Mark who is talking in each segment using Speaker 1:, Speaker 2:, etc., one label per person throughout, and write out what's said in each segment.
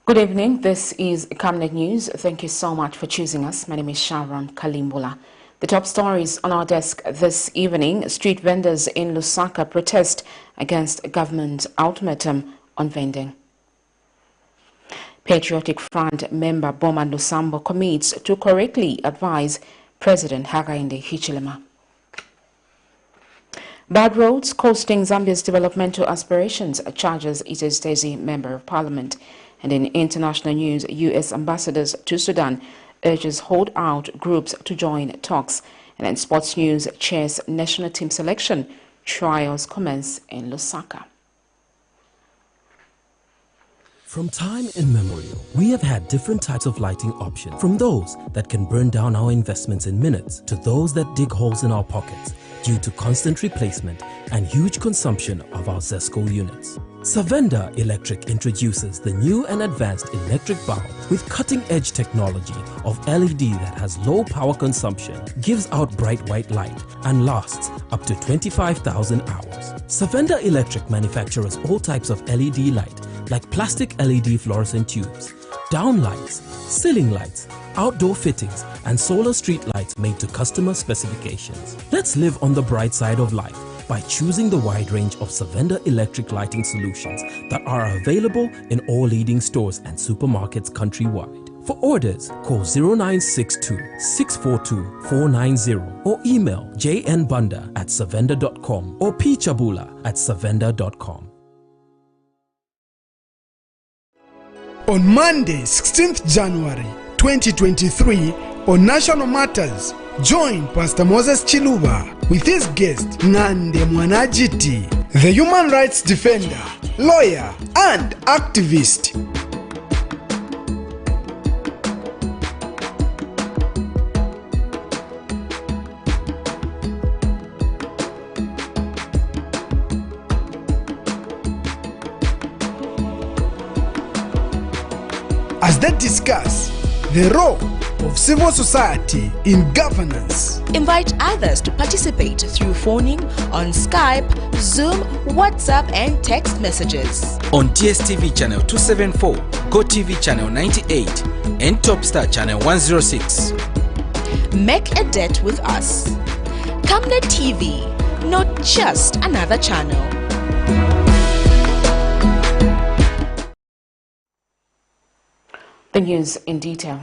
Speaker 1: Good evening. This is Camnet News. Thank you so much for choosing us. My name is Sharon Kalimbola. The top stories on our desk this evening: street vendors in Lusaka protest against government ultimatum on vending. Patriotic Front member BOWMAN LUSAMBO commits to correctly advise President HAKAINDE HICHILEMA. Bad roads costing Zambia's developmental aspirations, charges ITEZHI Member of Parliament. And in international news, U.S. ambassadors to Sudan urges holdout groups to join talks. And in sports news, chess national team selection trials commence in Lusaka.
Speaker 2: From time immemorial, we have had different types of lighting options, from those that can burn down our investments in minutes to those that dig holes in our pockets due to constant replacement and huge consumption of our ZESCO units. Savenda Electric introduces the new and advanced electric bulb with cutting-edge technology of LED that has low power consumption, gives out bright white light, and lasts up to 25,000 hours. Savenda Electric manufactures all types of LED light like plastic LED fluorescent tubes, down lights, ceiling lights, outdoor fittings, and solar street lights made to customer specifications. Let's live on the bright side of life by choosing the wide range of Savenda electric lighting solutions that are available in all leading stores and supermarkets countrywide. For orders, call 0962-642-490 or email jnbunda@savenda.com or pchabula@savenda.com.
Speaker 3: On Monday, 16th January 2023, on National Matters, join Pastor Moses Chiluba with his guest Ngande Mwanajiti, the human rights defender, lawyer, and activist. As they discuss the role of civil society in governance.
Speaker 4: Invite others to participate through phoning on Skype, Zoom, WhatsApp and text messages.
Speaker 5: On DSTV channel 274, GoTV channel 98 and Topstar channel 106.
Speaker 4: Make a date with us. Camnet TV, not just another channel.
Speaker 1: The news in detail.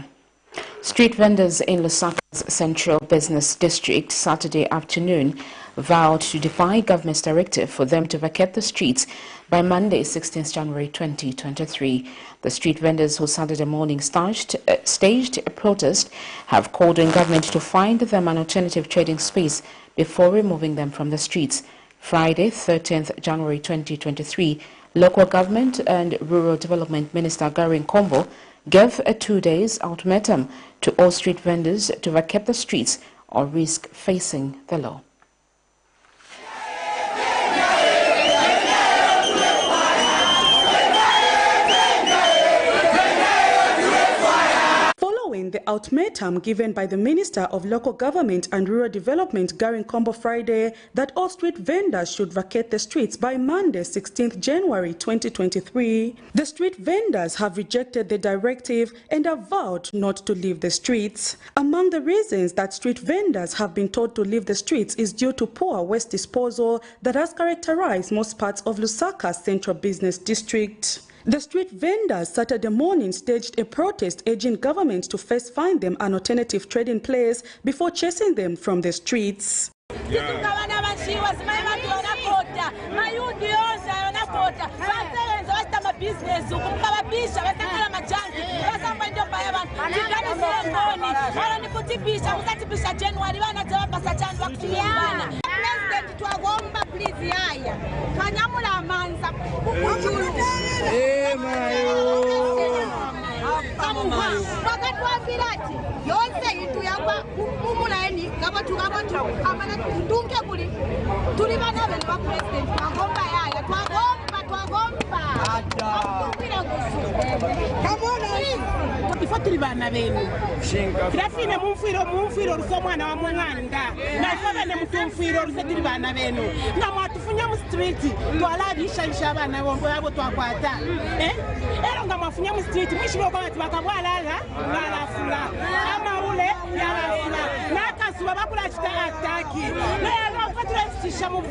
Speaker 1: Street vendors in Lusaka's Central Business District Saturday afternoon vowed to defy government's directive for them to vacate the streets by Monday, 16th January 2023. The street vendors who Saturday morning staged a protest have called on government to find them an alternative trading space before removing them from the streets. Friday, 13th January 2023, Local Government and Rural Development Minister Gary Nkombo gave a 2-day ultimatum to all street vendors to vacate the streets or risk facing the law.
Speaker 6: Following the ultimatum given by the Minister of Local Government and Rural Development, Gary Nkombo, Friday, that all street vendors should vacate the streets by Monday, 16th January 2023, the street vendors have rejected the directive and have vowed not to leave the streets. Among the reasons that street vendors have been told to leave the streets is due to poor waste disposal that has characterized most parts of Lusaka's Central Business District. The street vendors Saturday morning staged a protest urging government to first find them an alternative trading place before chasing them from the streets.
Speaker 7: ifo tuli bana benu grafine mumfiro rusomwana wa mwanga na ifo bane mutumfiro rusetuli bana benu nga mwatufunya mu street twalabisha abana bombo yabo twakwata ero nga mwafunya mu street mwishiro kwa bati bakabwalala ngalafula amaule yalafula nakasuba bakula chita ataki lero fatira sisha mu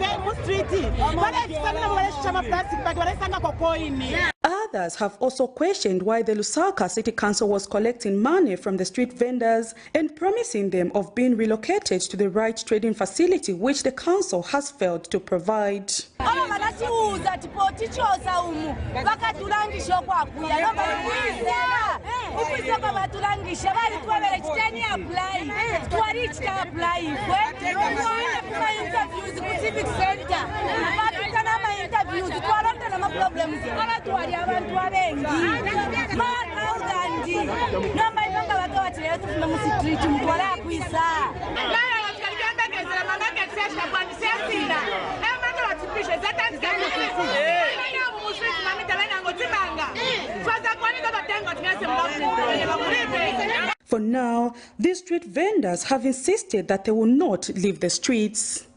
Speaker 7: street bale tsana bale shama plastic bag bale sanga kokoini.
Speaker 6: Others have also questioned why the Lusaka City Council was collecting money from the street vendors and promising them of being relocated to the right trading facility, which the council has failed to provide. For now, these street vendors have insisted that they will not leave the streets.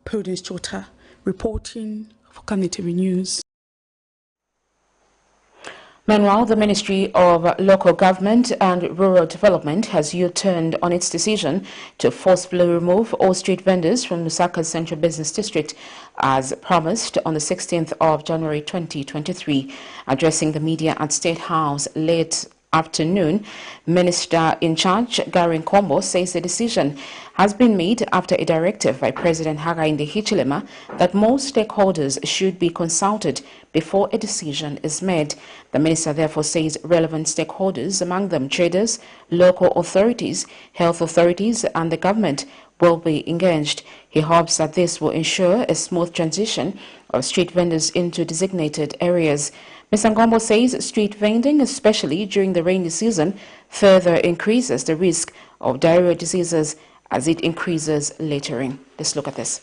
Speaker 6: Prudence Chota reporting for Camnet News.
Speaker 1: Meanwhile, the Ministry of Local Government and Rural Development has U-turned on its decision to forcibly remove all street vendors from Lusaka's Central Business District as promised on the 16th of January 2023. Addressing the media at State House late afternoon, Minister in charge Garin Kombo says the decision has been made after a directive by President HAKAINDE HICHILEMA that most stakeholders should be consulted before a decision is made. The minister therefore says relevant stakeholders, among them traders, local authorities, health authorities and the government, will be engaged. He hopes that this will ensure a smooth transition of street vendors into designated areas. Mr. Ngombo says street vending, especially during the rainy season, further increases the risk of diarrhea diseases as it increases littering. Let's look at this.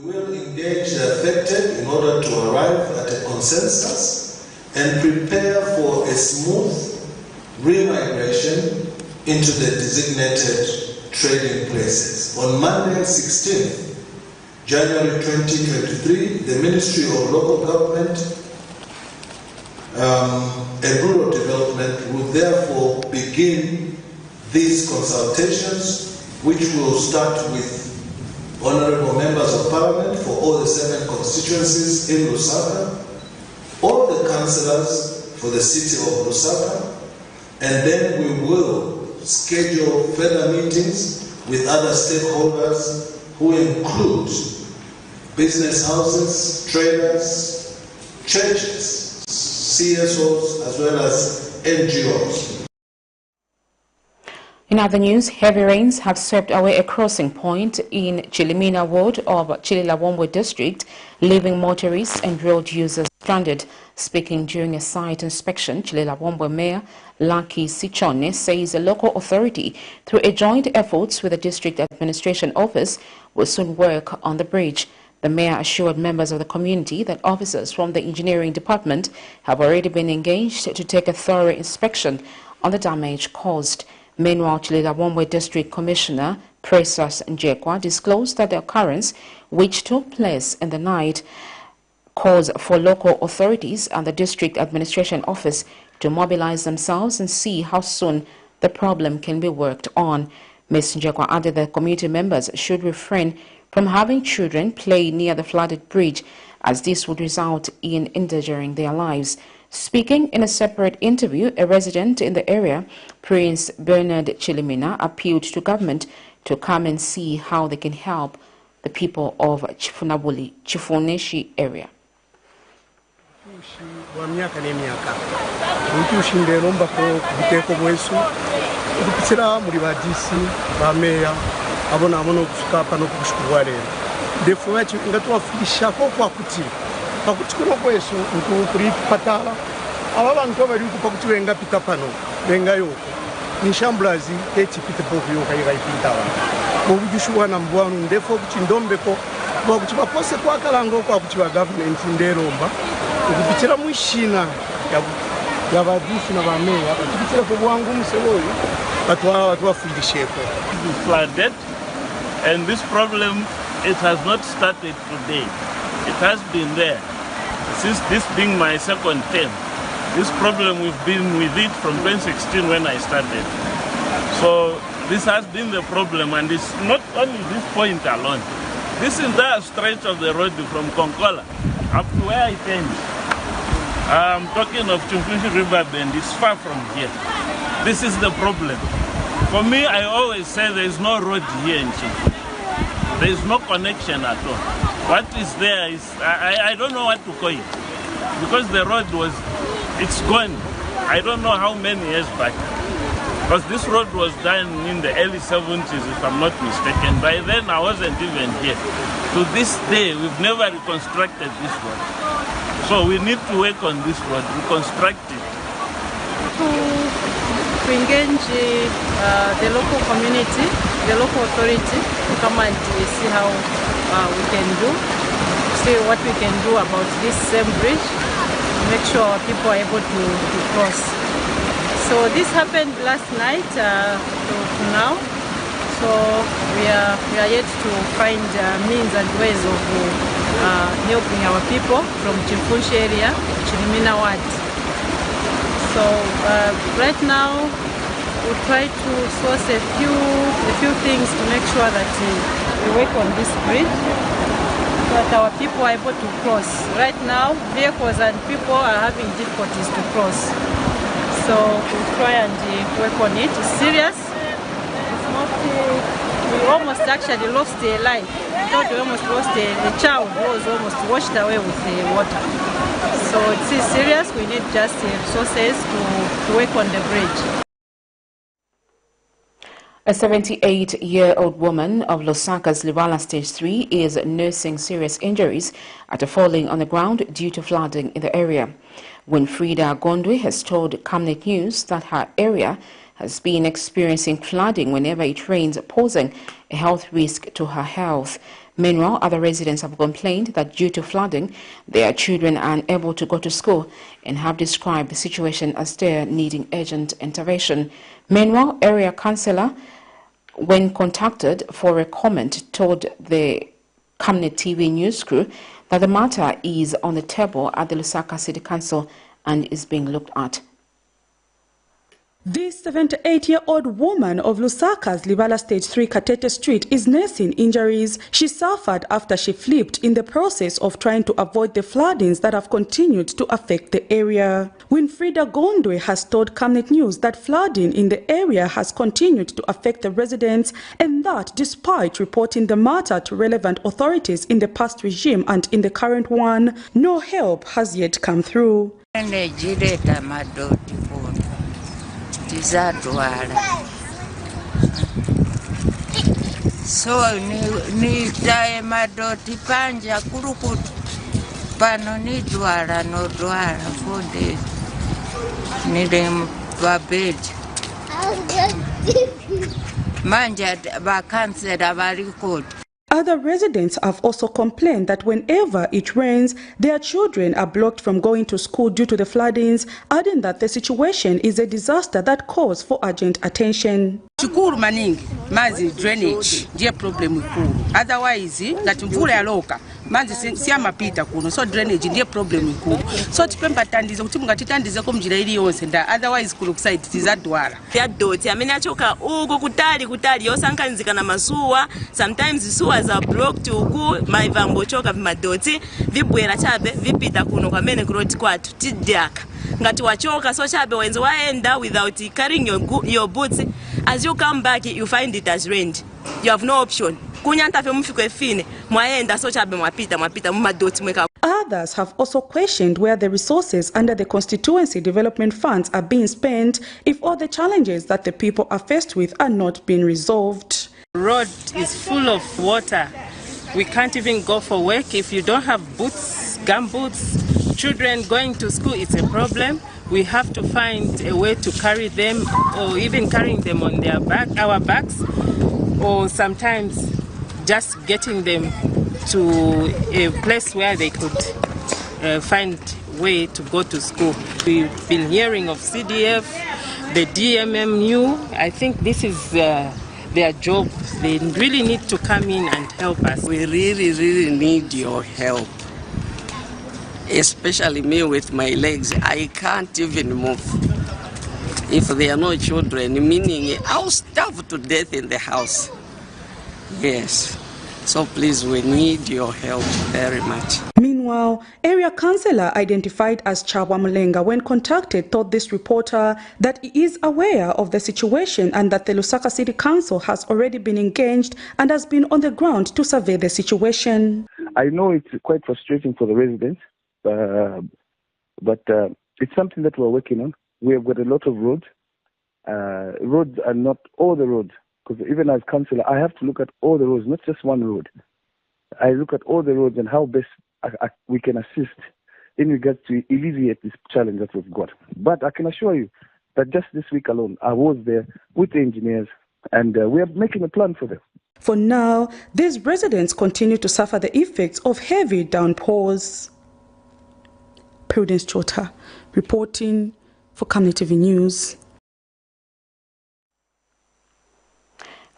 Speaker 8: We will engage the affected in order to arrive at a consensus and prepare for a smooth re-migration into the designated trading places. On Monday, 16th January 2023, the Ministry of Local Government and Rural Development will therefore begin these consultations, which will start with honorable members of parliament for all the 7 constituencies in Lusaka, all the councillors for the city of Lusaka, and then we will schedule further meetings with other stakeholders who include business houses, traders, churches, CSOs, as well as NGOs.
Speaker 1: In other news, heavy rains have swept away a crossing point in Chilimina ward of Chililawomwe district, leaving motorists and road users stranded. Speaking during a site inspection, Chililawomwe Mayor Lucky Sichone says the local authority, through a joint efforts with the district administration office, will soon work on the bridge. The mayor assured members of the community that officers from the engineering department have already been engaged to take a thorough inspection on the damage caused. Meanwhile, Chililawomwe District Commissioner Precious Njekwa disclosed that the occurrence, which took place in the night, calls for local authorities and the district administration office to mobilize themselves and see how soon the problem can be worked on. Ms. Njekwa added that community members should refrain from having children play near the flooded bridge, as this would result in endangering their lives. Speaking in a separate interview, a resident in the area, Prince Bernard Chilimina, appealed to government to come and see how they can help the people of Chifuneshi area.
Speaker 9: pakuti kuno kwesu nkuri patala aba bantu bari kupakuti wenga pita pano wenga yoko ni shamblazi eti pita boku yoka ipita obujushuwa na mbwanu ndefo kuchindombeko bakuchibapose kwakalango kwa kuchiba government nderomba ukupitira mwishina yabadisi na bameya kuchipitira ko bwangu musewoyi batwafundisheko.
Speaker 10: Flooded, and this problem, it has not started today. It has been there since this being my second term. This problem, we've been with it from 2016 when I started. So this has been the problem, and it's not only this point alone. This entire stretch of the road from Konkola up to where it ends. I'm talking of Chumfushi River Bend. It's far from here. This is the problem. For me, I always say there is no road here in Chumfushi. There is no connection at all. What is there is, I don't know what to call it. Because the road it's gone. I don't know how many years back. Because this road was done in the early 70s, if I'm not mistaken. By then, I wasn't even here. To this day, we've never reconstructed this road. So we need to work on this road, reconstruct it.
Speaker 11: To engage the local community, the local authority, to come and see how we can do, see what we can do about this same bridge, to make sure our people are able to cross. So this happened last night to now. So we are yet to find means and ways of helping our people from Chimfunshi area, Chirimina Ward. So right now we try to source a few things to make sure that we work on this bridge so that our people are able to cross. Right now vehicles and people are having difficulties to cross. So we'll try and work on it. It's serious. It's not, we almost actually lost a life. We thought we almost lost a child who was almost washed away with the water. So it's serious. We need just resources to work on the bridge.
Speaker 1: A 78-year-old woman of Lusaka's Liwala Stage 3 is nursing serious injuries after falling on the ground due to flooding in the area. Winfrida Gondwe has told Camnet News that her area has been experiencing flooding whenever it rains, posing a health risk to her health. Meanwhile, other residents have complained that due to flooding, their children are unable to go to school and have described the situation as they're needing urgent intervention. Meanwhile, area councillor, when contacted for a comment, told the Camnet TV news crew that the matter is on the table at the Lusaka City Council and is being looked at.
Speaker 6: This 78-year-old woman of Lusaka's Liwala Stage 3 Katete Street is nursing injuries she suffered after she flipped in the process of trying to avoid the floodings that have continued to affect the area. Winfrida Gondwe has told Camnet News that flooding in the area has continued to affect the residents, and that despite reporting the matter to relevant authorities in the past regime and in the current one, no help has yet come through.
Speaker 12: So ni tae madoti panja kurukutu pano ni dwara no dwara fonde ni dem babed manja ba kansera bari kote.
Speaker 6: Other residents have also complained that whenever it rains, their children are blocked from going to school due to the floodings, adding that the situation is a disaster that calls for urgent attention.
Speaker 13: Chukuru maningi, mazi drainage, ndiye problem ikulu. Otherwise, ngati mvula yaloka, mazi siyama pita kuno, so drainage ndiye problem ikulu. So tipemba tandize, kuti mungati tandize ko mjira ili yonse nda, otherwise kulu kusite tizadwala.
Speaker 14: Ya doti, amene achoka uko kutali, yosankanzika na masuwa, sometimes suwa za blocked uku, maivambo choka vimadoti, vibwera chabe, vipita kuno kwa mene kuroti kwatu, tidiaka. Ngati wachoka, so chabe wenzo waenda without carrying your boots. As you come back, you find it has rained. You have no option.
Speaker 6: Others have also questioned where the resources under the constituency development funds are being spent if all the challenges that the people are faced with are not being resolved.
Speaker 15: The road is full of water. We can't even go for work if you don't have boots, gum boots. Children going to school, it's a problem. We have to find a way to carry them, or even carrying them on our backs. or sometimes just getting them to a place where they could find way to go to school. We've been hearing of CDF, the DMMU. I think this is their job. They really need to come in and help us.
Speaker 16: We really need your help. Especially me with my legs. I can't even move. If there are no children, meaning I'll starve to death in the house. Yes. So please, we need your help very much.
Speaker 6: Meanwhile, area councillor identified as Chawa Mulenga when contacted told this reporter that he is aware of the situation and that the Lusaka City Council has already been engaged and has been on the ground to survey the situation.
Speaker 17: I know it's quite frustrating for the residents, but it's something that we're working on. We have got a lot of roads. Roads are not all the roads, because even as councillor, I have to look at all the roads, not just one road. I look at all the roads and how best we can assist in regards to alleviate this challenge that we've got. But I can assure you that just this week alone, I was there with the engineers, and we are making a plan for them.
Speaker 6: For now, these residents continue to suffer the effects of heavy downpours. Prudence Chota reporting for Camnet TV News.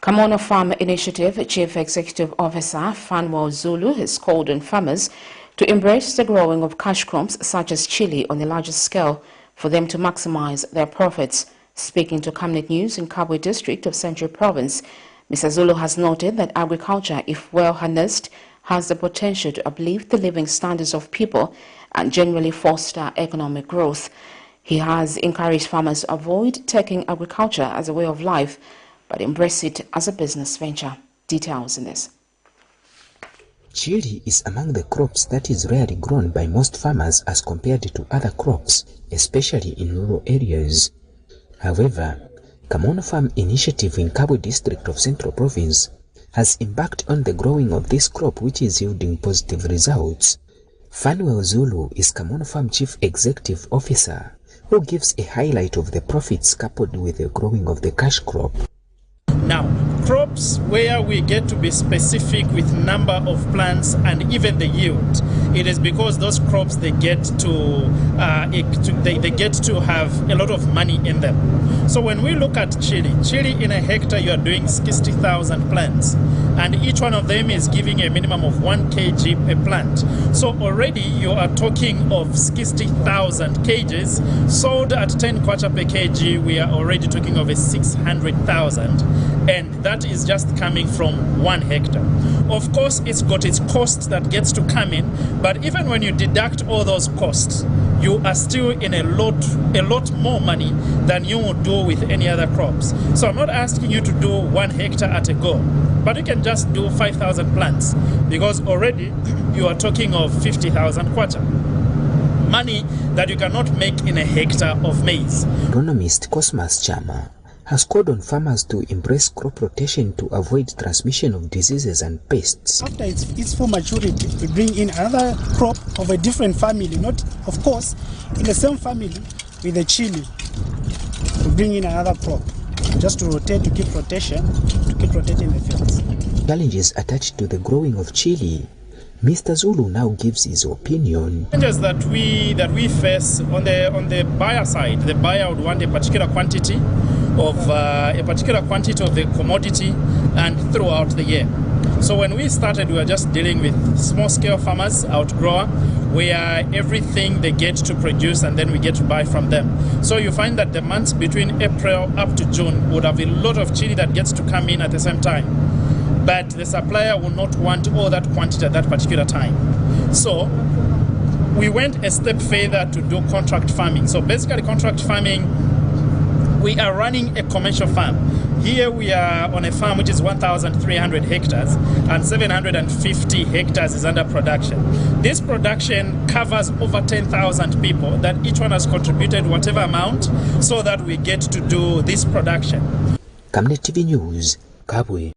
Speaker 1: Kamono Farm Initiative Chief Executive Officer Fanwell Zulu has called on farmers to embrace the growing of cash crops such as chili on a larger scale for them to maximize their profits. Speaking to Camnet News in Kabwe District of Central Province, Mr. Zulu has noted that agriculture, if well harnessed, has the potential to uplift the living standards of people and generally foster economic growth. He has encouraged farmers to avoid taking agriculture as a way of life, but embrace it as a business venture. Details in this.
Speaker 18: Chili is among the crops that is rarely grown by most farmers as compared to other crops, especially in rural areas. However, Kamono Farm Initiative in Kabwe District of Central Province has embarked on the growing of this crop, which is yielding positive results. Fanwell Zulu is Kamono Farm Chief Executive Officer, who gives a highlight of the profits coupled with the growing of the cash crop.
Speaker 19: Now, crops where we get to be specific with number of plants and even the yield, it is because those crops they get to have a lot of money in them. So when we look at chili in a hectare you are doing 60,000 plants, and each one of them is giving a minimum of 1 kg a plant. So already you are talking of 60,000 kgs sold at 10 kwacha per kg. We are already talking of a 600,000, and that is just coming from 1 hectare. Of course, it's got its cost that gets to come in, but even when you deduct all those costs, you are still in a lot more money than you would do with any other crops. So I'm not asking you to do 1 hectare at a go, but you can just do 5,000 plants, because already you are talking of 50,000 kwacha. Money that you cannot make in a hectare of maize.
Speaker 18: Agronomist Cosmas Chama has called on farmers to embrace crop rotation to avoid transmission of diseases and pests.
Speaker 20: After its full maturity, we bring in another crop of a different family, not, of course, in the same family with the chili. We bring in another crop, just to rotate, to keep rotating the fields.
Speaker 18: Challenges attached to the growing of chili. Mr. Zulu now gives his opinion.
Speaker 19: Challenges that we face on the buyer side, the buyer would want a particular quantity of the commodity and throughout the year. So when we started, we were just dealing with small-scale farmers, outgrower, where everything they get to produce and then we get to buy from them. So you find that the months between April up to June would have a lot of chili that gets to come in at the same time. But the supplier will not want all that quantity at that particular time. So we went a step further to do contract farming. So basically contract farming, we are running a commercial farm. Here we are on a farm which is 1,300 hectares and 750 hectares is under production. This production covers over 10,000 people that each one has contributed whatever amount so that we get to do this production.
Speaker 18: Camnet TV News, Kabwe.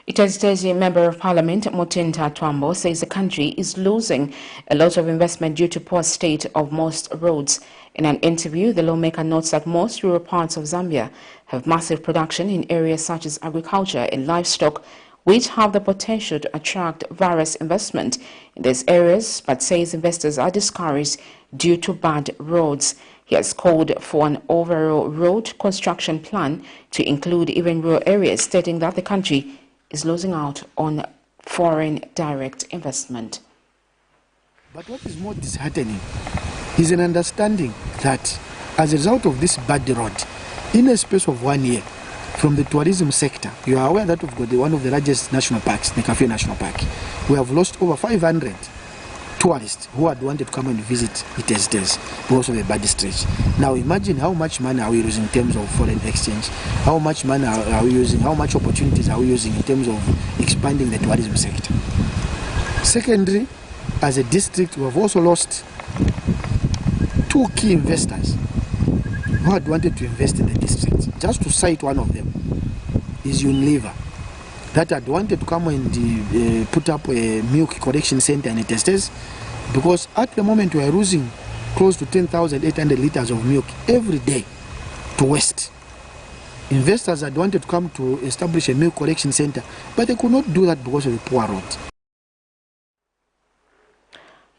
Speaker 1: ITEZHI Member of Parliament Mutinta Twambo says the country is losing a lot of investment due to poor state of most roads. In an interview, the lawmaker notes that most rural parts of Zambia have massive production in areas such as agriculture and livestock, which have the potential to attract various investment in these areas, but says investors are discouraged due to bad roads. He has called for an overall road construction plan to include even rural areas, stating that the country is losing out on foreign direct investment.
Speaker 21: But what is more disheartening is an understanding that as a result of this bad road, in a space of 1 year, from the tourism sector, you are aware that we've got one of the largest national parks, the Kafue National Park. We have lost over 500 tourists who had wanted to come and visit ITEZHI because of a bad stretch. Now imagine how much money are we using in terms of foreign exchange, how much money are we using, how much opportunities are we using in terms of expanding the tourism sector. Secondly, as a district, we have also lost 2 key investors who had wanted to invest in the district. Just to cite one of them is Unilever, that had wanted to come and put up a milk collection center in ITEZHI, because at the moment we are losing close to 10,800 liters of milk every day to waste. Investors had wanted to come to establish a milk collection center, but they could not do that because of the poor road.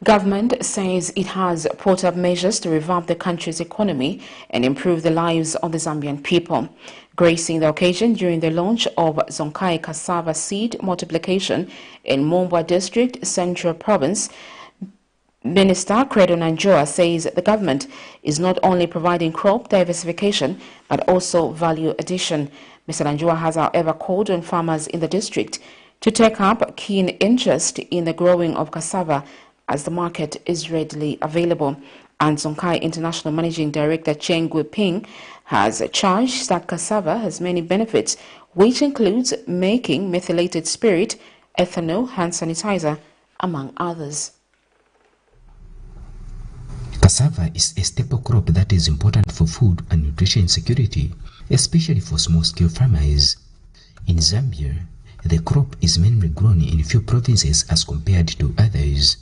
Speaker 1: Government says it has put up measures to revamp the country's economy and improve the lives of the Zambian people. Gracing the occasion during the launch of Zonkai cassava seed multiplication in Mombwa District, Central Province, Minister Credo Nanjoa says the government is not only providing crop diversification but also value addition. Mr. Nanjoa has, however, called on farmers in the district to take up keen interest in the growing of cassava as the market is readily available. And Zonkai International Managing Director Cheng Gui-ping has charged that cassava has many benefits, which includes making methylated spirit, ethanol, hand sanitizer, among others.
Speaker 18: Cassava is a staple crop that is important for food and nutrition security, especially for small-scale farmers. In Zambia, the crop is mainly grown in few provinces as compared to others.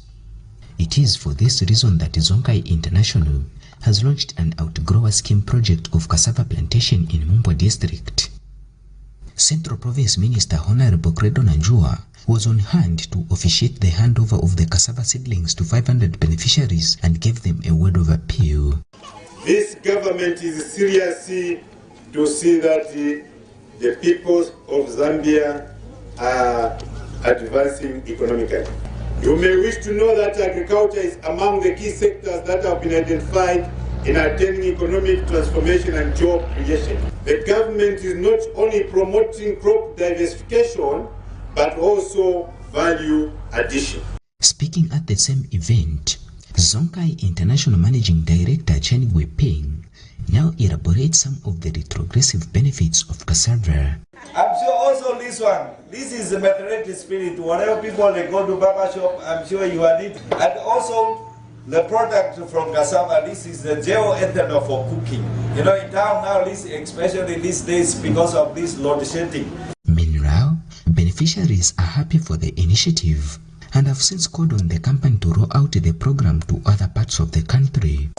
Speaker 18: It is for this reason that Zonkai International has launched an outgrower scheme project of cassava plantation in Mombwa District. Central Province Minister Honorable Credo Nanjoa was on hand to officiate the handover of the cassava seedlings to 500 beneficiaries and gave them a word of appeal.
Speaker 22: This government is serious to see that the people of Zambia are advancing economically. You may wish to know that agriculture is among the key sectors that have been identified in attaining economic transformation and job creation. The government is not only promoting crop diversification, but also value addition.
Speaker 18: Speaking at the same event, Zonkai International Managing Director Cheng Gui-ping now elaborates some of the retrogressive benefits of cassava.
Speaker 23: I'm sure also this one, this is the methylated spirit. Whatever people they go to barber shop, I'm sure you are it. And also the product from cassava, this is the geoethanol for cooking. You know, in town now, especially these days, because of this load shedding.
Speaker 18: Meanwhile, beneficiaries are happy for the initiative and have since called on the company to roll out the program to other parts of the country.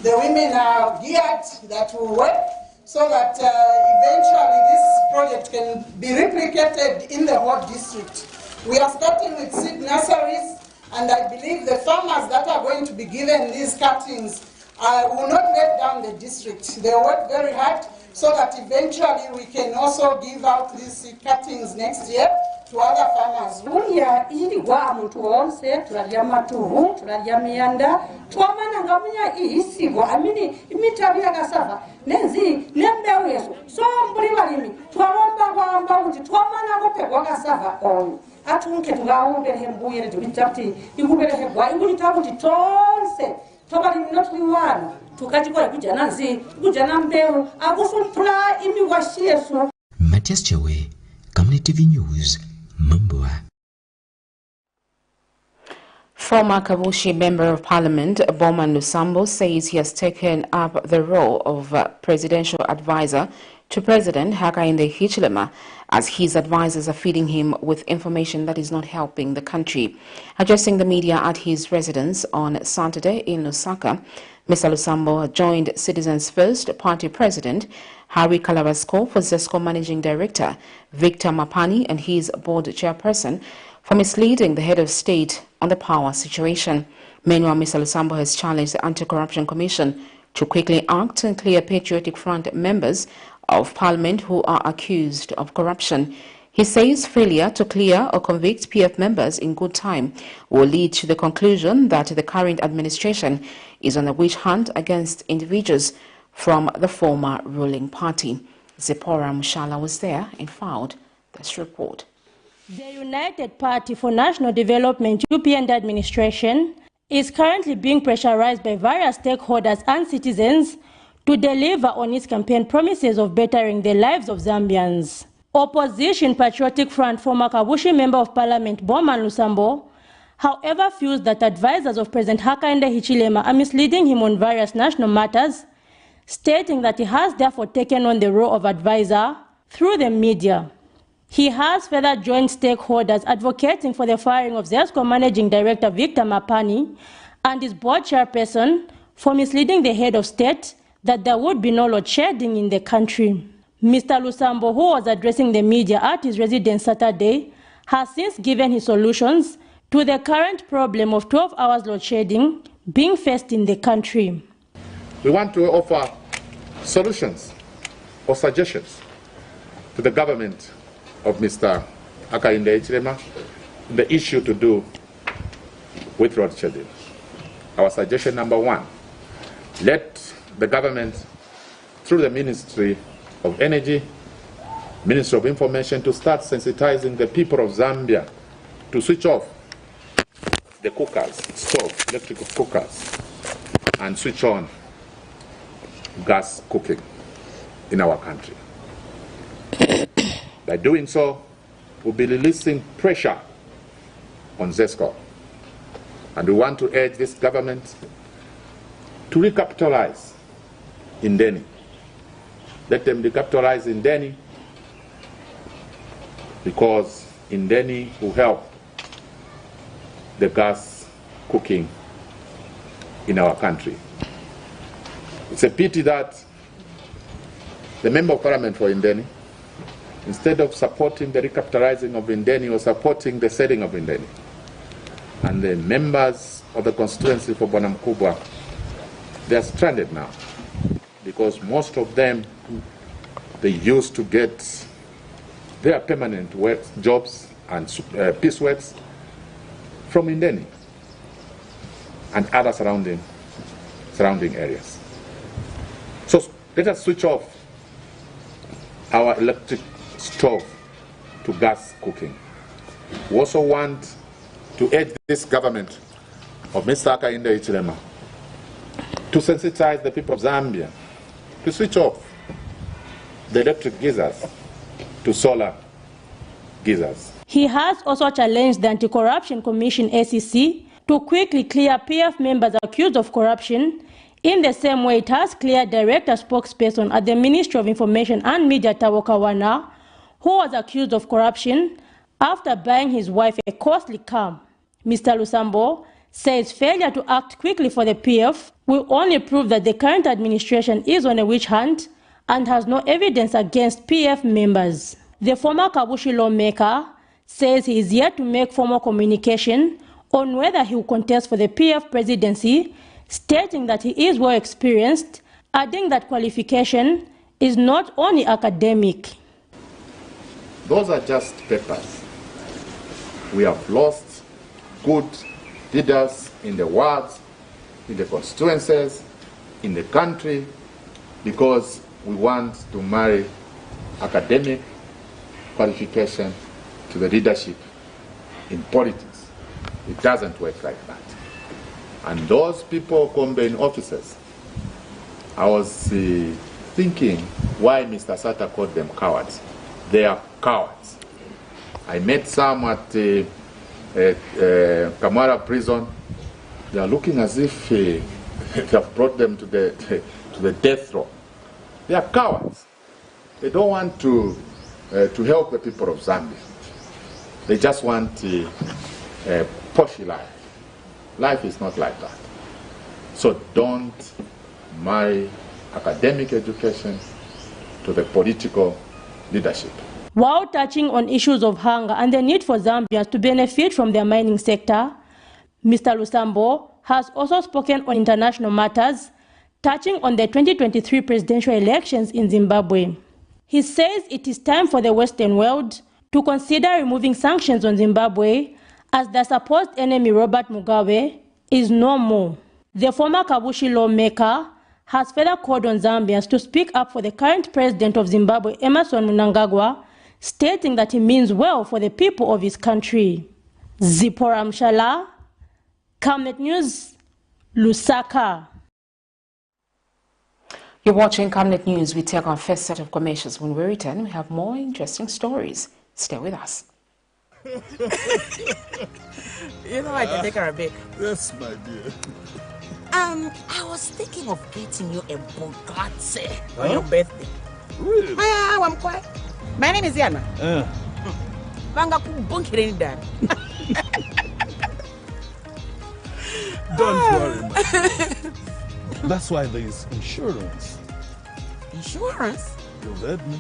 Speaker 24: The women are geared that will work so that eventually this project can be replicated in the whole district. We are starting with seed nurseries, and I believe the farmers that are going to be given these cuttings will not let down the district. They work very hard so that eventually we can also give out these seed cuttings next year to other farmers.
Speaker 25: Bulia iligwa muntu wonse tulalya matuvu tulalya miyanda twamana ngamunya isigwa amini imitabu ya cassava nenzi nembewu yesu so mbuli balimi twalomba kwamba kuti twamana kopegwa cassava on atunke tungaombere mbuyere tubitati ikubere gwa ingulita kuti tonse tobali mnotliwana tukachikola kujana nzi kujana mbewu akufumpula imiwashi yesu.
Speaker 18: Matthias Chewe, Camnet TV News, Mombwa.
Speaker 1: Former Kabushi Member of Parliament BOWMAN LUSAMBO says he has taken up the role of presidential advisor to President HAKAINDE HICHILEMA, as his advisors are feeding him with information that is not helping the country. Addressing the media at his residence on Saturday in Lusaka, Mr. LUSAMBO joined Citizens First Party President Harry Kalarasko for ZESCO Managing Director Victor Mapani and his board chairperson for misleading the head of state on the power situation. Meanwhile, Mr. LUSAMBO has challenged the Anti-Corruption Commission to quickly act and clear Patriotic Front members of Parliament who are accused of corruption. He says failure to clear or convict PF members in good time will lead to the conclusion that the current administration is on a witch hunt against individuals from the former ruling party. Zipporah Mushala was there and filed this report.
Speaker 2: The United Party for National Development UPN administration is currently being pressurized by various stakeholders and citizens to deliver on its campaign promises of bettering the lives of Zambians. Opposition Patriotic Front former Kabushi Member of Parliament BOWMAN LUSAMBO, however, feels that advisors of President HAKAINDE HICHILEMA are misleading him on various national matters, stating that he has therefore taken on the role of advisor through the media. He has further joined stakeholders advocating for the firing of ZESCO Managing Director Victor Mapani and his board chairperson for misleading the head of state that there would be no load shedding in the country. Mr. LUSAMBO, who was addressing the media at his residence Saturday, has since given his solutions to the current problem of 12 hours load shedding being faced in the country.
Speaker 3: We want to offer solutions or suggestions to the government of Mr. HAKAINDE HICHILEMA, the issue to do with load shedding. Our suggestion number one, let the government, through the Ministry of Energy, Ministry of Information, to start sensitizing the people of Zambia to switch off the cookers, stove, electrical cookers, and switch on gas cooking in our country. By doing so, we'll be releasing pressure on ZESCO. And we want to urge this government to recapitalize Indeni. Let them recapitalize Indeni, because Indeni will help the gas cooking in our country. It's a pity that the Member of Parliament for Indeni, instead of supporting the recapitalizing of Indeni or supporting the selling of Indeni, and the members of the constituency for Bonamkubwa, they are stranded now, because most of them, they used to get their permanent work, jobs and peace works from Indeni and other surrounding areas. So let us switch off our electric stove to gas cooking. We also want to urge this government of Mr. HAKAINDE HICHILEMA to sensitize the people of Zambia to switch off the electric geysers to solar geysers.
Speaker 2: He has also challenged the Anti-Corruption Commission ACC to quickly clear PF members accused of corruption in the same way it has cleared director spokesperson at the Ministry of Information and Media Tawokawana, who was accused of corruption after buying his wife a costly car. Mr. LUSAMBO says failure to act quickly for the PF will only prove that the current administration is on a witch hunt and has no evidence against PF members. The former Kabushi lawmaker says he is yet to make formal communication on whether he will contest for the PF presidency, stating that he is well experienced, adding that qualification is not only academic.
Speaker 3: Those are just papers. We have lost good leaders in the wards, in the constituencies, in the country, because we want to marry academic qualification to the leadership in politics. It doesn't work like that. And those people combine officers, I was thinking why Mr. Sata called them cowards. They are cowards. I met some at Kamara prison. They are looking as if they have brought them to the death row. They are cowards. They don't want to help the people of Zambia. They just want a posh life. Life is not like that. So don't marry academic education to the political leadership.
Speaker 2: While touching on issues of hunger and the need for Zambians to benefit from their mining sector, Mr. LUSAMBO has also spoken on international matters, touching on the 2023 presidential elections in Zimbabwe. He says it is time for the Western world to consider removing sanctions on Zimbabwe as the supposed enemy Robert Mugabe is no more. The former Kabushi lawmaker has further called on Zambians to speak up for the current president of Zimbabwe, Emmerson Mnangagwa, stating that he means well for the people of his country. Zipporah Mshala, Camnet News, Lusaka.
Speaker 1: You're watching Camnet News. We take our first set of commercials. When we return, we have more interesting stories. Stay with us.
Speaker 4: You know I can take her a bit.
Speaker 5: Yes, my dear.
Speaker 4: I was thinking of getting you a Bugatti on your birthday.
Speaker 5: Really?
Speaker 4: I'm quiet. My name is Yana.
Speaker 5: Don't worry, man. That's why there is insurance.
Speaker 4: Insurance?
Speaker 5: You heard me.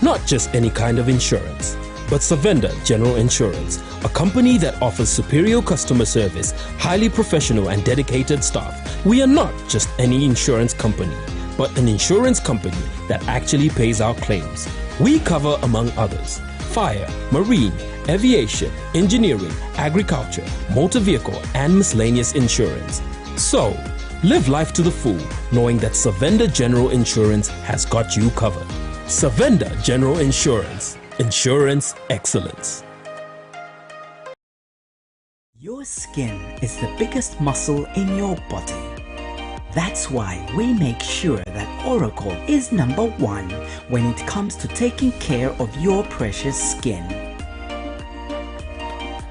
Speaker 7: Not just any kind of insurance, but Savenda General Insurance, a company that offers superior customer service, highly professional and dedicated staff. We are not just any insurance company, but an insurance company that actually pays our claims. We cover, among others, fire, marine, aviation, engineering, agriculture, motor vehicle, and miscellaneous insurance. So, live life to the full, knowing that Savenda General Insurance has got you covered. Savenda General Insurance. Insurance excellence.
Speaker 8: Your skin is the biggest muscle in your body. That's why we make sure that Oracle is #1 when it comes to taking care of your precious skin.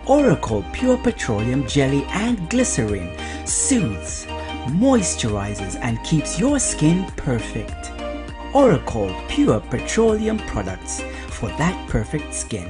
Speaker 8: Oracle Pure Petroleum Jelly and Glycerin soothes, moisturizes and keeps your skin perfect. Oracle Pure Petroleum products for that perfect skin.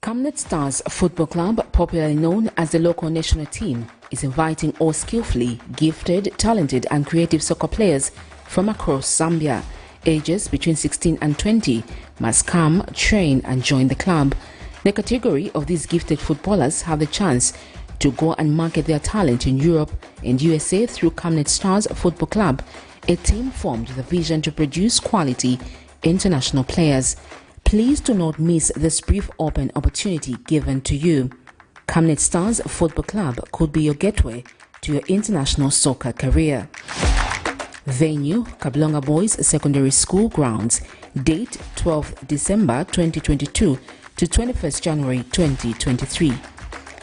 Speaker 1: Camnet Stars Football Club, popularly known as the local national team, is inviting all skillfully gifted, talented and creative soccer players from across Zambia. Ages between 16 and 20 must come, train and join the club. The category of these gifted footballers have the chance to go and market their talent in Europe and USA through Camnet Stars Football Club, a team formed with a vision to produce quality international players. Please do not miss this brief open opportunity given to you. Camnet Stars Football Club could be your gateway to your international soccer career. Venue, Kablonga Boys Secondary School grounds. Date 12th December 2022 to 21st January 2023.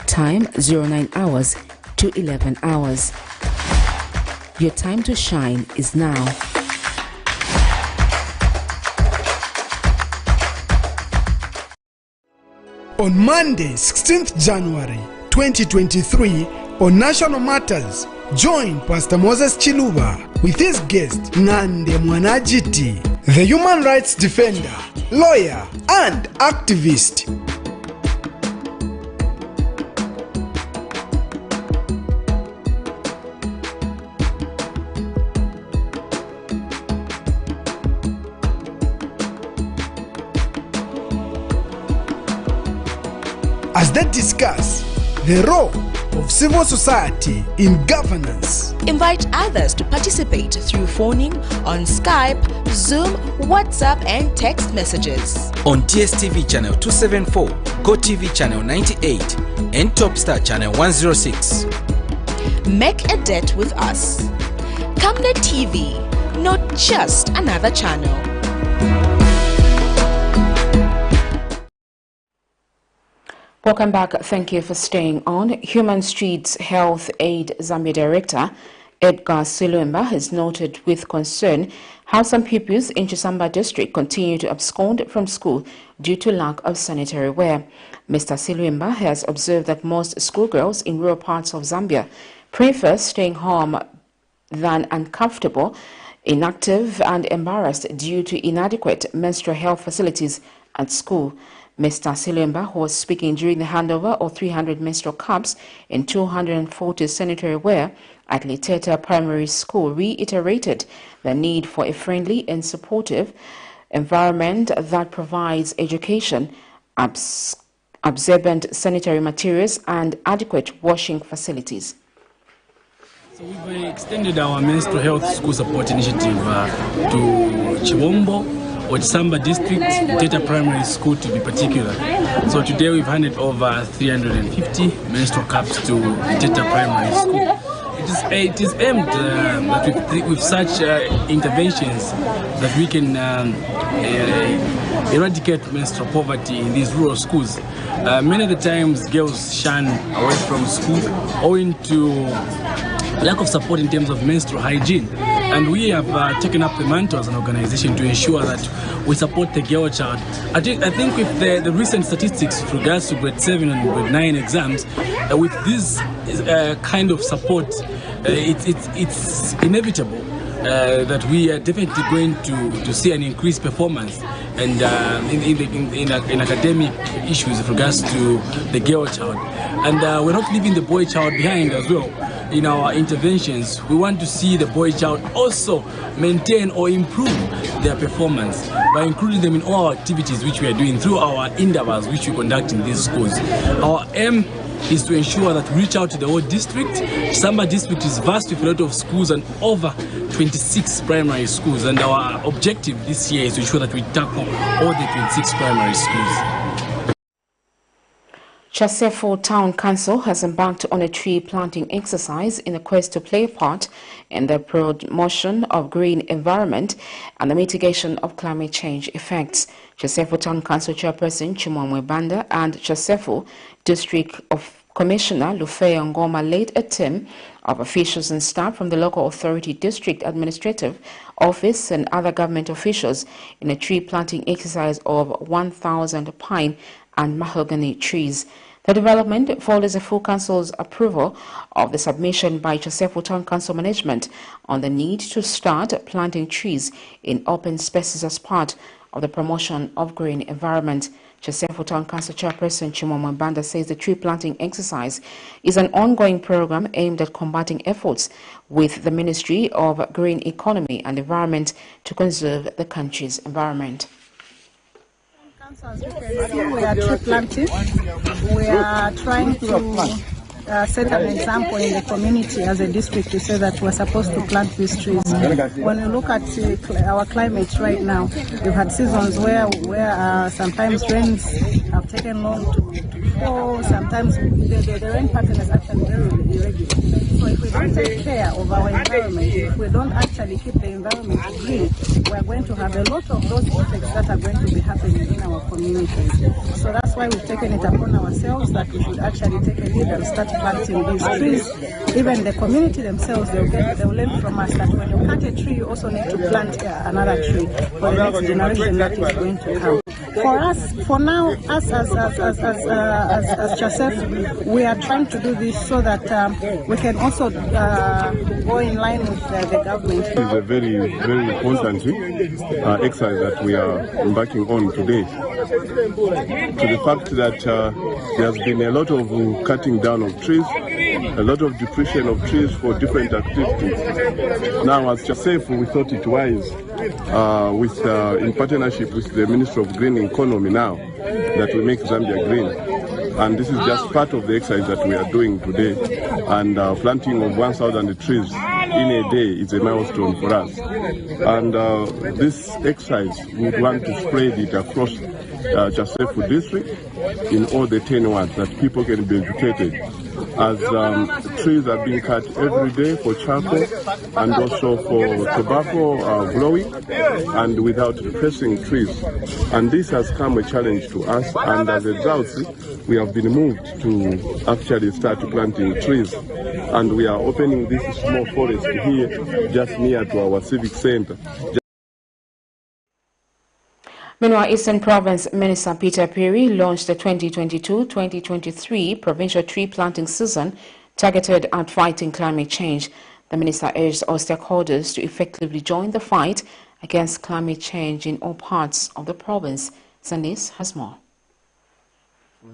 Speaker 1: Time 09 hours to 11 hours. Your time to shine is now.
Speaker 9: On Monday, 16th January 2023, on National Matters, join Pastor Moses Chiluba with his guest Ngande Mwanajiti, the human rights defender, lawyer, and activist. As they discuss the role of civil society in governance.
Speaker 26: Invite others to participate through phoning on Skype, Zoom, WhatsApp and text messages.
Speaker 27: On DSTV channel 274, GoTV channel 98 and Topstar channel 106.
Speaker 26: Make a date with us. Camnet TV, not just another channel.
Speaker 1: Welcome back. Thank you for staying on. Human Streets Health Aid Zambia Director Edgar Silwemba has noted with concern how some pupils in Chisamba district continue to abscond from school due to lack of sanitary wear. Mr. Silwemba has observed that most schoolgirls in rural parts of Zambia prefer staying home than uncomfortable, inactive and embarrassed due to inadequate menstrual health facilities at school. Mr. Silemba, who was speaking during the handover of 300 menstrual cups and 240 sanitary wear at Liteta Primary School, reiterated the need for a friendly and supportive environment that provides education, absorbent sanitary materials and adequate washing facilities.
Speaker 10: So we've extended our menstrual health school support initiative to Chiwombo, Samba District, Liteta Primary School to be particular. So today we've handed over 350 menstrual cups to Liteta Primary School. It is aimed that with such interventions that we can eradicate menstrual poverty in these rural schools. Many of the times girls shun away from school owing to lack of support in terms of menstrual hygiene. And we have taken up the mantle as an organization to ensure that we support the girl child. I think with the recent statistics with regards to grade 7 and grade 9 exams, with this kind of support, it's inevitable that we are definitely going to see an increased performance and in academic issues with regards to the girl child. And we're not leaving the boy child behind as well. In our interventions, we want to see the boy child also maintain or improve their performance by including them in all our activities which we are doing through our endeavors which we conduct in these schools. Our aim is to ensure that we reach out to the whole district. Samba district is vast with a lot of schools and over 26 primary schools, and our objective this year is to ensure that we tackle all the 26 primary schools.
Speaker 1: Chasefo Town Council has embarked on a tree planting exercise in a quest to play a part in the promotion of green environment and the mitigation of climate change effects. Chasefo Town Council Chairperson Chimwamwe Banda and Chasefo District Commissioner Lufeyo Ngoma led a team of officials and staff from the local authority, district administrative office and other government officials in a tree planting exercise of 1,000 pine and mahogany trees. The development follows a full council's approval of the submission by Chasefo Town Council management on the need to start planting trees in open spaces as part of the promotion of green environment. Chasefo Town Council Chairperson Chimwamwe Banda says the tree planting exercise is an ongoing program aimed at combating efforts with the Ministry of Green Economy and Environment to conserve the country's environment.
Speaker 11: We are tree planting. We are trying to set an example in the community as a district to say that we're supposed to plant these trees. When you look at our climate right now, we've had seasons where sometimes rains have taken long to fall. Sometimes the rain pattern is actually very irregular. So if we don't take care of our environment, if we don't actually keep the environment green, we're going to have a lot of those effects that are going to be happening in our communities. So that's why we've taken it upon ourselves that we should actually take a lead and start planting these trees. Even the community themselves, they'll learn from us that when you cut a tree, you also need to plant another tree for the next generation that is going to come. For us, for now, us as Chasef, we are trying to do this so that we can also go in line with the government.
Speaker 12: It is a very, very important exercise that we are embarking on today. To the fact that there has been a lot of cutting down of trees, a lot of depletion of trees for different activities. Now, as Chasef, we thought it wise, in partnership with the Ministry of Green Economy now, that we make Zambia green. And this is just part of the exercise that we are doing today. And planting of 1,000 trees in a day is a milestone for us. And this exercise, we want to spread it across Chasef district in all the 10 wards that people can be educated. As trees are being cut every day for charcoal and also for tobacco growing and without replacing trees. And this has come a challenge to us, and as a result, we have been moved to actually start planting trees. And we are opening this small forest here just near to our civic center.
Speaker 1: Meanwhile, Eastern Province Minister Peter Piri launched the 2022-2023 provincial tree planting season targeted at fighting climate change. The minister urged all stakeholders to effectively join the fight against climate change in all parts of the province. Sandis has more.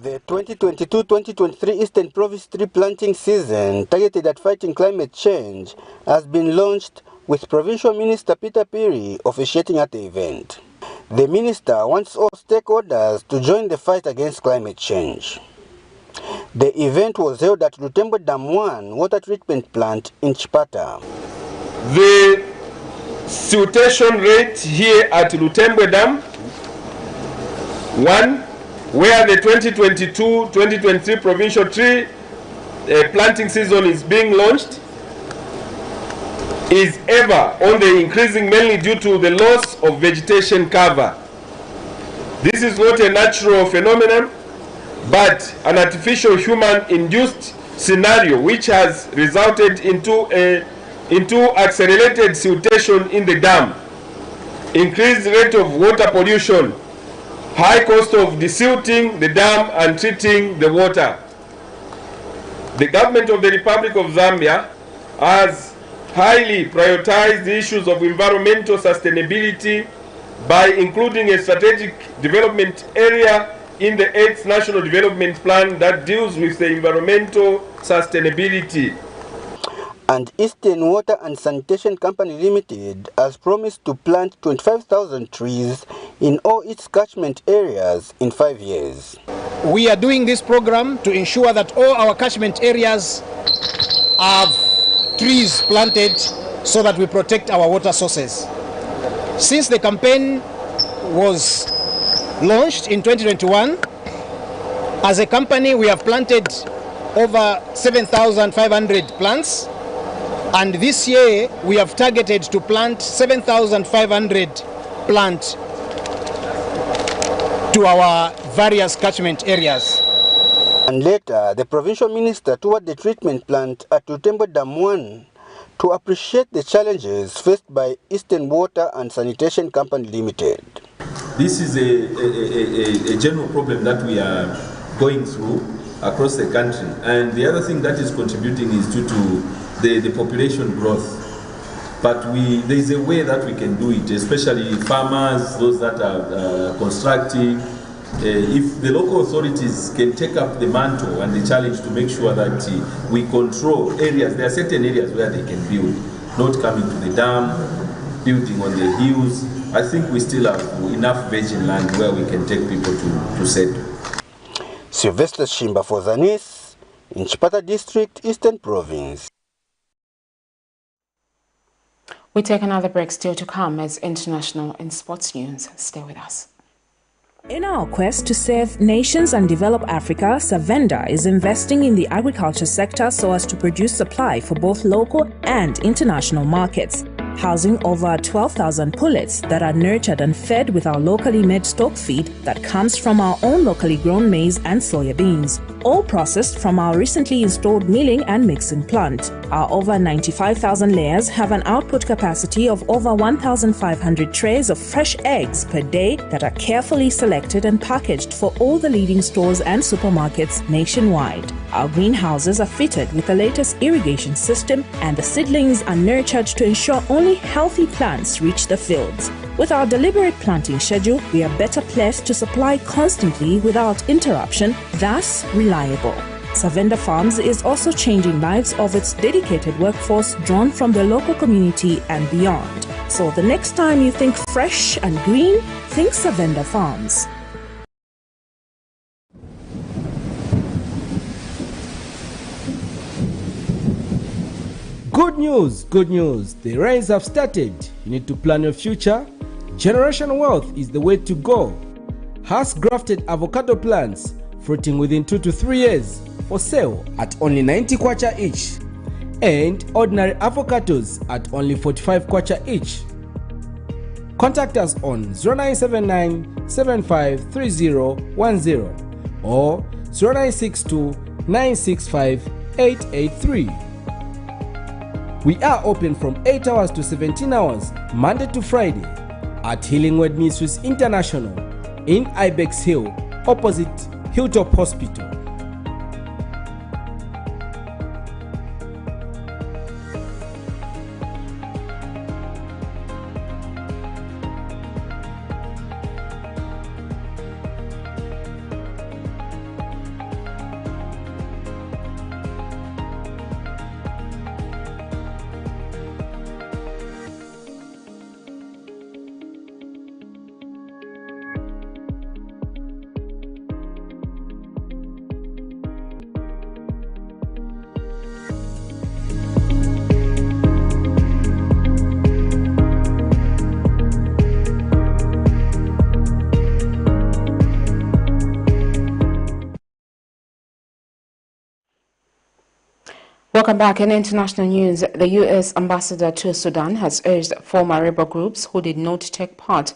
Speaker 6: The 2022-2023 Eastern Province tree planting season, targeted at fighting climate change, has been launched with Provincial Minister Peter Piri officiating at the event. The minister wants all stakeholders to join the fight against climate change. The event was held at Lutembo Dam 1 water treatment plant in Chipata.
Speaker 13: The siltation rate here at Lutembo Dam 1, where the 2022-2023 provincial tree planting season is being launched, is ever on the increasing, mainly due to the loss of vegetation cover. This is not a natural phenomenon, but an artificial human-induced scenario which has resulted into accelerated siltation in the dam, increased rate of water pollution, high cost of desilting the dam and treating the water. The government of the Republic of Zambia has highly prioritized the issues of environmental sustainability by including a strategic development area in the 8th National Development Plan that deals with the environmental sustainability.
Speaker 6: And Eastern Water and Sanitation Company Limited has promised to plant 25,000 trees in all its catchment areas in 5 years.
Speaker 14: We are doing this program to ensure that all our catchment areas have trees planted so that we protect our water sources. Since the campaign was launched in 2021, as a company we have planted over 7,500 plants. And this year, we have targeted to plant 7,500 plants to our various catchment areas.
Speaker 6: And later, the provincial minister toured the treatment plant at Lutembo Dam 1 to appreciate the challenges faced by Eastern Water and Sanitation Company Limited.
Speaker 15: This is a general problem that we are going through across the country. And the other thing that is contributing is due to the population growth. But there is a way that we can do it, especially farmers, those that are constructing. If the local authorities can take up the mantle and the challenge to make sure that we control areas, there are certain areas where they can build, not coming to the dam, building on the hills. I think we still have enough virgin land where we can take people to settle.
Speaker 6: Sylvester Shimba for Zanis, in Chipata District, Eastern Province.
Speaker 1: We take another break, still to come as international and sports news. Stay with us.
Speaker 16: In our quest to save nations and develop Africa, Savenda is investing in the agriculture sector so as to produce supply for both local and international markets, housing over 12,000 pullets that are nurtured and fed with our locally made stock feed that comes from our own locally grown maize and soya beans, all processed from our recently installed milling and mixing plant. Our over 95,000 layers have an output capacity of over 1,500 trays of fresh eggs per day that are carefully selected and packaged for all the leading stores and supermarkets nationwide. Our greenhouses are fitted with the latest irrigation system, and the seedlings are nurtured to ensure only healthy plants reach the fields. With our deliberate planting schedule, we are better placed to supply constantly without interruption, thus reliable. Savenda Farms is also changing lives of its dedicated workforce drawn from the local community and beyond. So the next time you think fresh and green, think Savenda Farms.
Speaker 7: Good news, good news. The rains have started. You need to plan your future. Generation wealth is the way to go. Has grafted avocado plants fruiting within 2 to 3 years for sale at only 90 kwacha each, and ordinary avocados at only 45 kwacha each. Contact us on 0979 753010 or 0962 965 883. We are open from 8 hours to 17 hours, Monday to Friday, at Healing Word Ministries International in Ibex Hill, opposite Hilltop Hospital.
Speaker 1: Welcome back. In international news, the U.S. ambassador to Sudan has urged former rebel groups who did not take part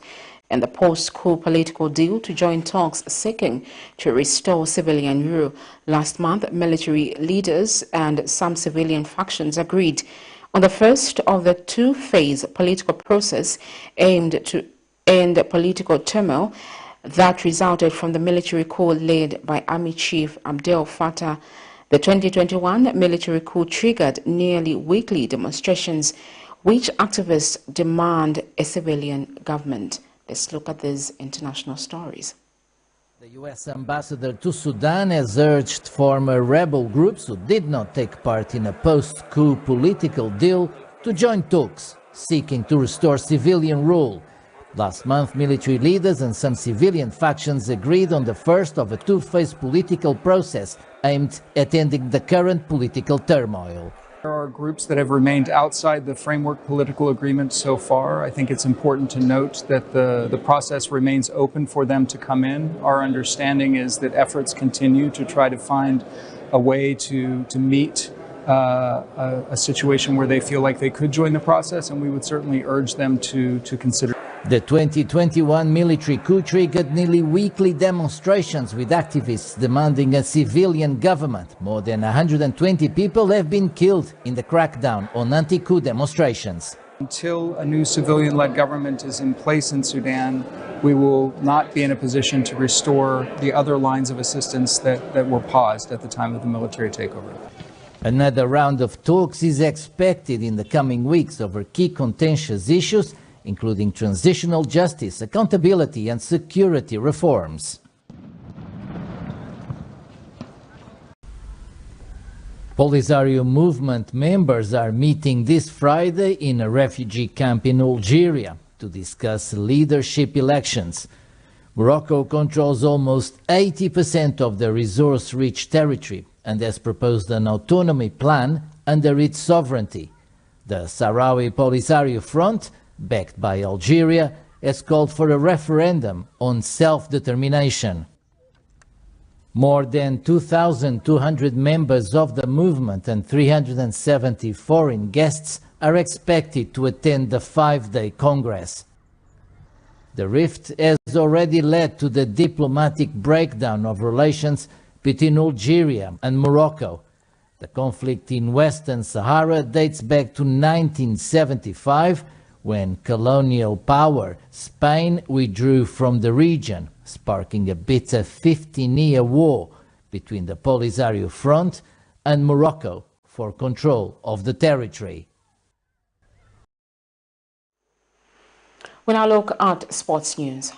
Speaker 1: in the post-coup political deal to join talks seeking to restore civilian rule. Last month, military leaders and some civilian factions agreed on the first of the two-phase political process aimed to end political turmoil that resulted from the military coup led by Army Chief Abdel Fattah. The 2021 military coup triggered nearly weekly demonstrations which activists demand a civilian government. Let's look at these international stories.
Speaker 17: The U.S. ambassador to Sudan has urged former rebel groups who did not take part in a post-coup political deal to join talks seeking to restore civilian rule. Last month, military leaders and some civilian factions agreed on the first of a two-phase political process aimed at ending the current political turmoil.
Speaker 19: There are groups that have remained outside the framework political agreement so far. I think it's important to note that the process remains open for them to come in. Our understanding is that efforts continue to try to find a way to meet a situation where they feel like they could join the process, and we would certainly urge them to consider.
Speaker 17: The 2021 military coup triggered nearly weekly demonstrations with activists demanding a civilian government. More than 120 people have been killed in the crackdown on anti-coup demonstrations.
Speaker 19: Until a new civilian-led government is in place in Sudan, we will not be in a position to restore the other lines of assistance that were paused at the time of the military takeover.
Speaker 17: Another round of talks is expected in the coming weeks over key contentious issues, including transitional justice, accountability and security reforms. Polisario movement members are meeting this Friday in a refugee camp in Algeria to discuss leadership elections. Morocco controls almost 80% of the resource-rich territory and has proposed an autonomy plan under its sovereignty. The Sahrawi Polisario Front, backed by Algeria, has called for a referendum on self-determination. More than 2,200 members of the movement and 370 foreign guests are expected to attend the 5-day Congress. The rift has already led to the diplomatic breakdown of relations between Algeria and Morocco. The conflict in Western Sahara dates back to 1975, when colonial power Spain withdrew from the region, sparking a bitter 15-year war between the Polisario Front and Morocco for control of the territory.
Speaker 1: We now look at sports news.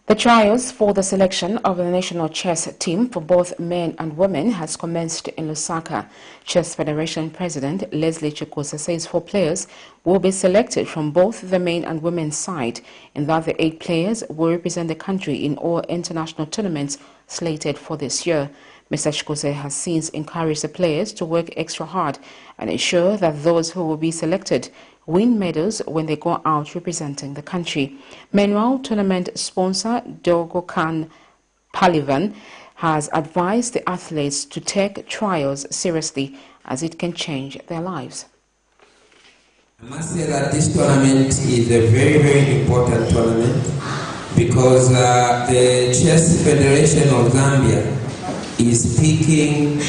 Speaker 1: The trials for the selection of the national chess team for both men and women has commenced in Lusaka. Chess Federation President Leslie Chikusa says 4 players will be selected from both the men and women's side, and that the 8 players will represent the country in all international tournaments slated for this year. Mr. Chikusa has since encouraged the players to work extra hard and ensure that those who will be selected win medals when they go out representing the country. Meanwhile, tournament sponsor Dogokan Palivan has advised the athletes to take trials seriously as it can change their lives.
Speaker 20: I must say that this tournament is a very, very important tournament because the Chess Federation of Zambia is picking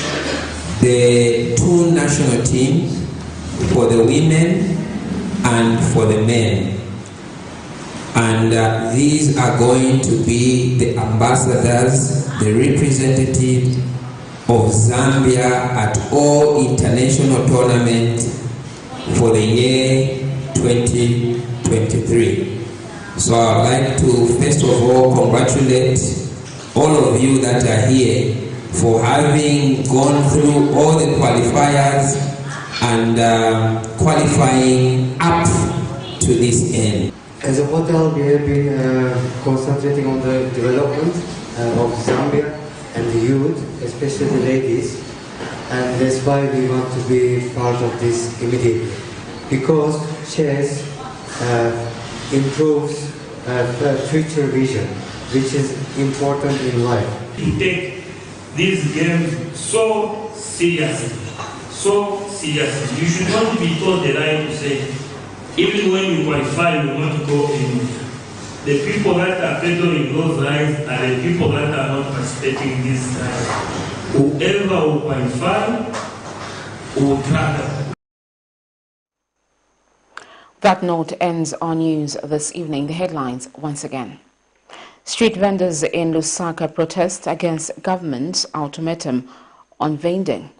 Speaker 20: the 2 national teams for the women and for the men, and these are going to be the ambassadors, the representative of Zambia at all international tournaments for the year 2023. So I'd like to first of all congratulate all of you that are here for having gone through all the qualifiers and qualifying up to this end.
Speaker 21: As a hotel, we have been concentrating on the development of Zambia and the youth, especially the ladies, and that's why we want to be part of this immediately. because chess improves future vision, which is important in life.
Speaker 2: To take these games so seriously. You should not be told the lie to say, even when you qualify, you want to go in. The people that are favoring those lies are the people that are not participating in this lies. Whoever will qualify will travel.
Speaker 1: That note ends our news this evening. The headlines once again. Street vendors in Lusaka protest against government's ultimatum on vending.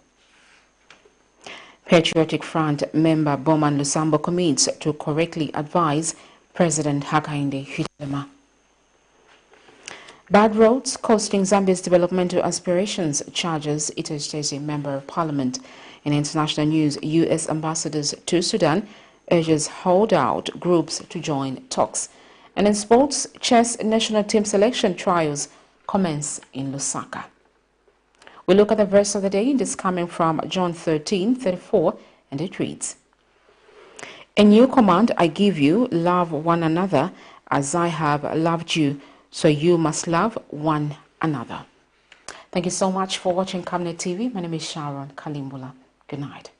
Speaker 1: Patriotic Front member BOWMAN LUSAMBO commits to correctly advise President HAKAINDE HICHILEMA. Bad roads costing Zambia's developmental aspirations, charges ITEZHI Member of Parliament. In international news, U.S. ambassadors to Sudan urges holdout groups to join talks. And in sports, chess national team selection trials commence in Lusaka. We look at the verse of the day. This coming from John 13:34, and it reads, "A new command I give you, love one another as I have loved you, so you must love one another." Thank you so much for watching Camnet TV. My name is Sharon Kalimbula. Good night.